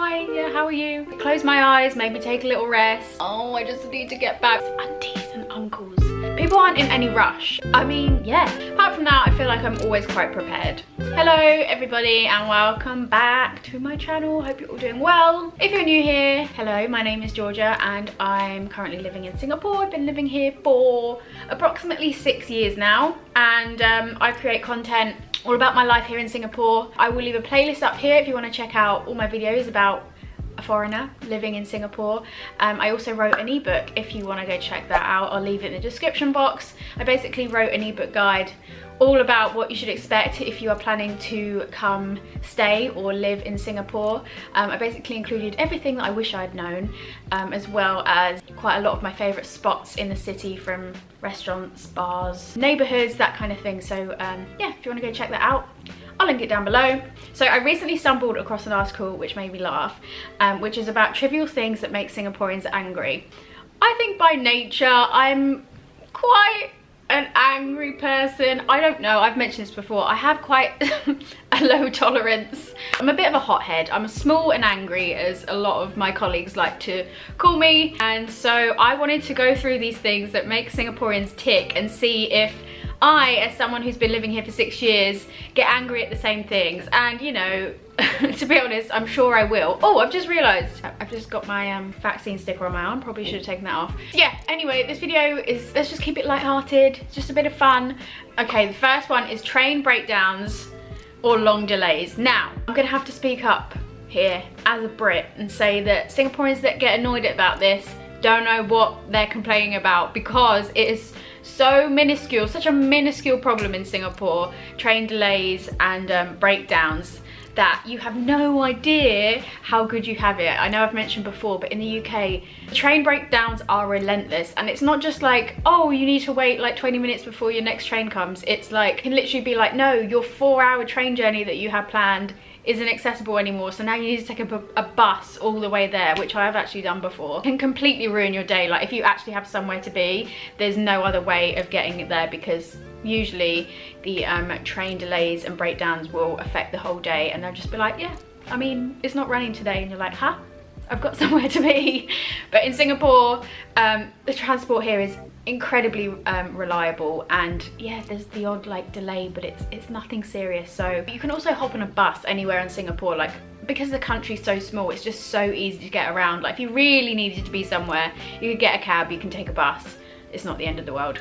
hi, yeah, how are you? Close my eyes, maybe take a little rest. Oh, I just need to get back. Aunties and uncles. People aren't in any rush. I mean, yeah. Apart from that, I feel like I'm always quite prepared. Hello, everybody, and welcome back to my channel. Hope you're all doing well. If you're new here, hello, my name is Georgia, and I'm currently living in Singapore. I've been living here for approximately 6 years now, and I create content all about my life here in Singapore. I will leave a playlist up here if you want to check out all my videos about a foreigner living in Singapore. I also wrote an ebook if you want to go check that out. I'll leave it in the description box. I basically wrote an ebook guide all about what you should expect if you are planning to come stay or live in Singapore. I basically included everything that I wish I'd known, as well as quite a lot of my favourite spots in the city, from restaurants, bars, neighbourhoods, that kind of thing. So yeah, if you want to go check that out, I'll link it down below. So I recently stumbled across an article which made me laugh, which is about trivial things that make Singaporeans angry. I think by nature I'm quite an angry person. I don't know, I've mentioned this before, I have quite a low tolerance. I'm a bit of a hothead. I'm small and angry, as a lot of my colleagues like to call me, and so I wanted to go through these things that make Singaporeans tick and see if I, as someone who's been living here for 6 years, get angry at the same things. And you know, to be honest, I'm sure I will. Oh, I've just realised I've just got my vaccine sticker on my arm. Probably should have taken that off. Yeah, anyway, this video is, let's just keep it light-hearted, just a bit of fun. Okay, the first one is train breakdowns or long delays. Now, I'm gonna have to speak up here as a Brit and say that Singaporeans that get annoyed about this don't know what they're complaining about, because it is so minuscule, such a minuscule problem in Singapore, train delays and breakdowns, that you have no idea how good you have it. I know I've mentioned before, but in the UK, train breakdowns are relentless, and it's not just like, oh, you need to wait like 20 minutes before your next train comes. It's like, it can literally be like, no, your 4-hour train journey that you had planned isn't accessible anymore, so now you need to take a bus all the way there, which I have actually done before. It can completely ruin your day. Like, if you actually have somewhere to be, there's no other way of getting there, because usually the train delays and breakdowns will affect the whole day, and they'll just be like, yeah, I mean, it's not running today, and you're like, huh? I've got somewhere to be. But in Singapore, the transport here is incredibly reliable, and yeah, there's the odd like delay, but it's nothing serious. So you can also hop on a bus anywhere in Singapore, like, because the country's so small, it's just so easy to get around. Like, if you really needed to be somewhere, you could get a cab, you can take a bus. It's not the end of the world.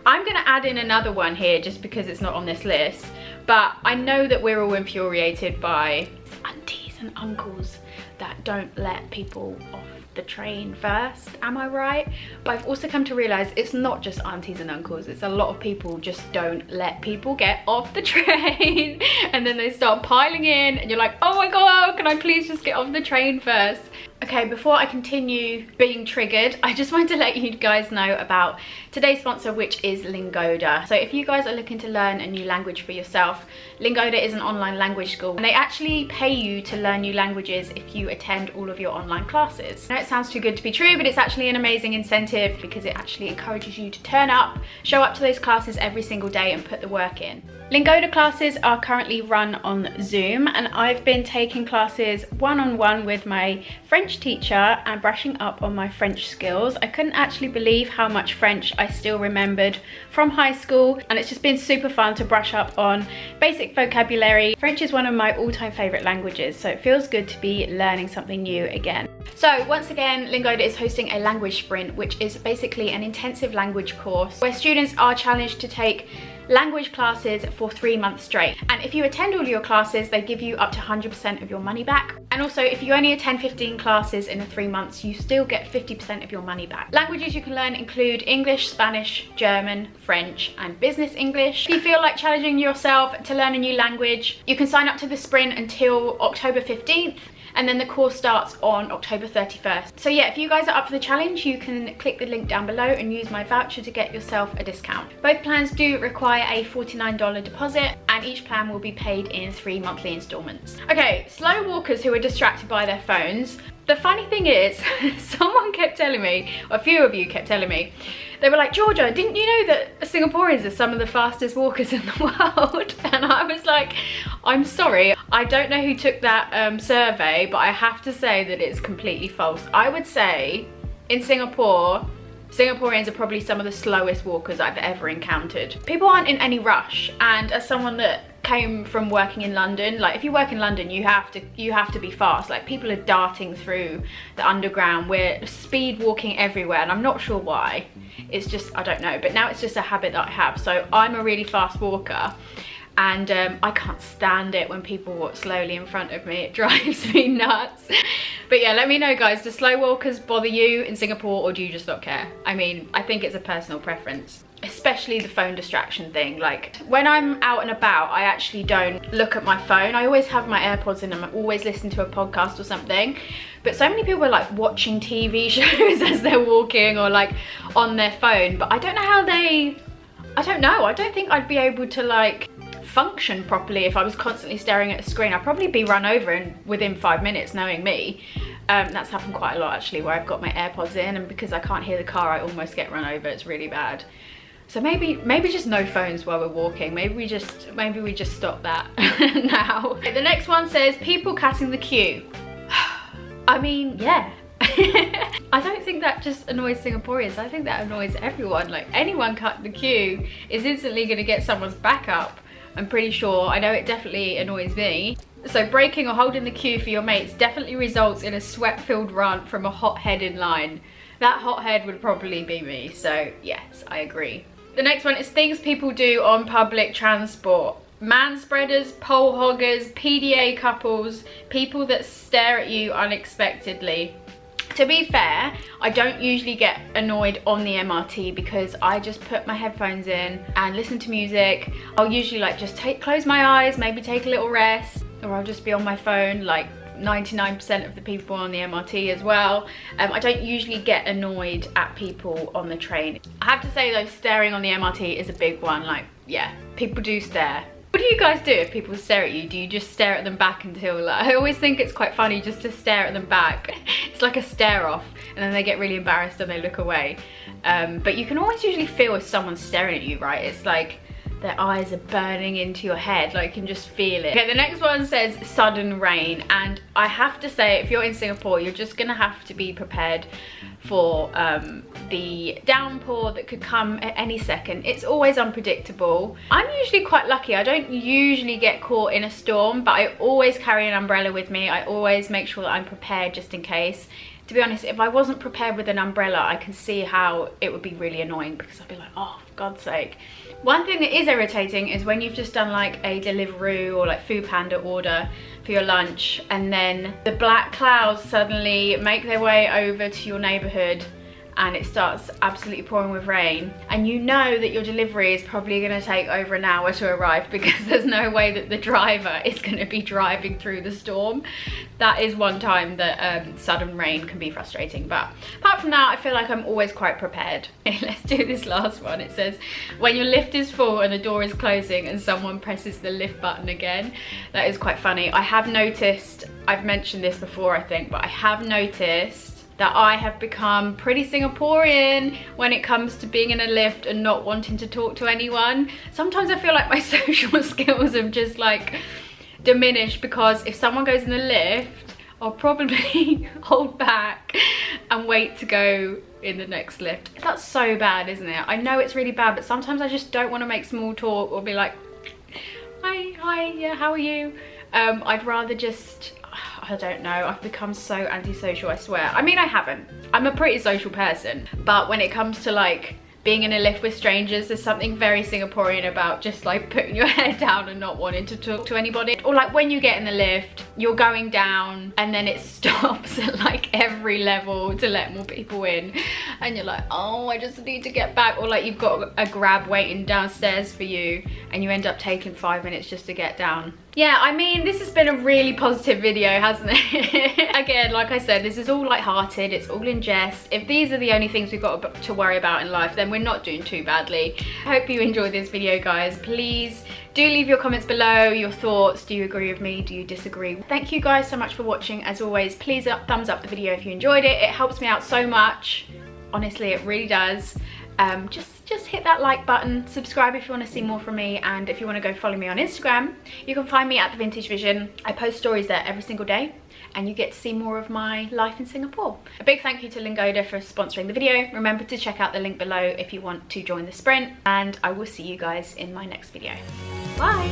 I'm gonna add in another one here just because it's not on this list, but I know that we're all infuriated by aunties and uncles that don't let people off the train first. Am I right? But I've also come to realize it's not just aunties and uncles, it's a lot of people just don't let people get off the train and then they start piling in, and you're like, oh my god, can I please just get off the train first? Okay, before I continue being triggered, I just wanted to let you guys know about today's sponsor, which is Lingoda. So if you guys are looking to learn a new language for yourself, Lingoda is an online language school, and they actually pay you to learn new languages if you attend all of your online classes. I know it sounds too good to be true, but it's actually an amazing incentive, because it actually encourages you to turn up, show up to those classes every single day and put the work in. Lingoda classes are currently run on Zoom, and I've been taking classes one-on-one with my French teacher and brushing up on my French skills. I couldn't actually believe how much French I still remembered from high school, and it's just been super fun to brush up on basic vocabulary. French is one of my all-time favorite languages, so it feels good to be learning something new again. So once again, Lingoda is hosting a language sprint, which is basically an intensive language course where students are challenged to take language classes for 3 months straight. And if you attend all your classes, they give you up to 100% of your money back. And also, if you only attend 15 classes in the 3 months, you still get 50% of your money back. Languages you can learn include English, Spanish, German, French, and business English. If you feel like challenging yourself to learn a new language, you can sign up to the sprint until October 15th. And then the course starts on October 31st. So yeah, if you guys are up for the challenge, you can click the link down below and use my voucher to get yourself a discount. Both plans do require a $49 deposit, and each plan will be paid in 3 monthly installments. Okay, slow walkers who are distracted by their phones. The funny thing is, someone kept telling me, or a few of you kept telling me, they were like, Georgia, didn't you know that Singaporeans are some of the fastest walkers in the world? And I was like, I'm sorry, I don't know who took that survey, but I have to say that it's completely false. I would say in Singapore, Singaporeans are probably some of the slowest walkers I've ever encountered. People aren't in any rush, and as someone that came from working in London, like if you work in London, you have to be fast. Like people are darting through the underground, we're speed walking everywhere, and I'm not sure why. It's just, I don't know, but now it's just a habit that I have. So I'm a really fast walker, and I can't stand it when people walk slowly in front of me. It drives me nuts. But yeah, let me know guys, do slow walkers bother you in Singapore, or do you just not care? I mean, I think it's a personal preference, especially the phone distraction thing. Like when I'm out and about, I actually don't look at my phone. I always have my AirPods in and I always listen to a podcast or something. But so many people are like watching TV shows as they're walking, or like on their phone. But I don't know how I don't think I'd be able to like function properly if I was constantly staring at a screen. I'd probably be run over within 5 minutes, knowing me. That's happened quite a lot actually, where I've got my AirPods in, and because I can't hear the car, I almost get run over. It's really bad. So maybe just no phones while we're walking. Maybe we just stop that now. Okay, the next one says people cutting the queue. I mean, yeah. I don't think that just annoys Singaporeans. I think that annoys everyone. Like anyone cutting the queue is instantly gonna get someone's back up. I'm pretty sure. I know it definitely annoys me. So breaking or holding the queue for your mates definitely results in a sweat-filled rant from a hothead in line. That hothead would probably be me, so yes, I agree. The next one is things people do on public transport. Manspreaders, pole hoggers, PDA couples, people that stare at you unexpectedly. To be fair, I don't usually get annoyed on the MRT because I just put my headphones in and listen to music. I'll usually like just close my eyes, maybe take a little rest, or I'll just be on my phone like 99% of the people on the MRT as well. I don't usually get annoyed at people on the train. I have to say though, staring on the MRT is a big one. Like, yeah, people do stare. What do you guys do if people stare at you? Do you just stare at them back until like, I always think it's quite funny just to stare at them back. It's like a stare off, and then they get really embarrassed and they look away. But you can always usually feel if someone's staring at you, right? It's like their eyes are burning into your head, like you can just feel it. Okay, the next one says sudden rain, and I have to say, if you're in Singapore, you're just gonna have to be prepared for the downpour that could come at any second. It's always unpredictable. I'm usually quite lucky. I don't usually get caught in a storm, but I always carry an umbrella with me. I always make sure that I'm prepared just in case. To be honest, if I wasn't prepared with an umbrella, I can see how it would be really annoying, because I'd be like, oh, for God's sake. One thing that is irritating is when you've just done like a Deliveroo or like Food Panda order for your lunch, and then the black clouds suddenly make their way over to your neighborhood and it starts absolutely pouring with rain, and you know that your delivery is probably going to take over an hour to arrive because there's no way that the driver is going to be driving through the storm. That is one time that sudden rain can be frustrating, but apart from that, I feel like I'm always quite prepared. Okay, let's do this last one. It says, when your lift is full and the door is closing and someone presses the lift button again. That is quite funny. I have noticed, I've mentioned this before I think, but I have noticed that I have become pretty Singaporean when it comes to being in a lift and not wanting to talk to anyone. Sometimes I feel like my social skills have just like diminished, because if someone goes in the lift, I'll probably hold back and wait to go in the next lift. That's so bad, isn't it? I know it's really bad, but sometimes I just don't want to make small talk or be like, hi, yeah, how are you? I'd rather just, I don't know, I've become so antisocial, I swear. I mean, I haven't. I'm a pretty social person, but when it comes to like being in a lift with strangers, there's something very Singaporean about just like putting your head down and not wanting to talk to anybody. Or like when you get in the lift, you're going down and then it stops at like every level to let more people in, and you're like, oh, I just need to get back. Or like you've got a grab waiting downstairs for you and you end up taking 5 minutes just to get down. yeah, I mean, this has been a really positive video, hasn't it? Again, like I said, this is all light-hearted, it's all in jest. If these are the only things we've got to worry about in life, then we're not doing too badly. I hope you enjoyed this video, guys. Please do leave your comments below, your thoughts. Do you agree with me? Do you disagree? Thank you guys so much for watching. As always, please thumbs up the video if you enjoyed it. It helps me out so much. Honestly, it really does. Just hit that like button, subscribe if you want to see more from me, and if you want to go follow me on Instagram, you can find me at The Vintage Vision. I post stories there every single day, and you get to see more of my life in Singapore. A big thank you to Lingoda for sponsoring the video. Remember to check out the link below if you want to join the sprint, and I will see you guys in my next video. Bye!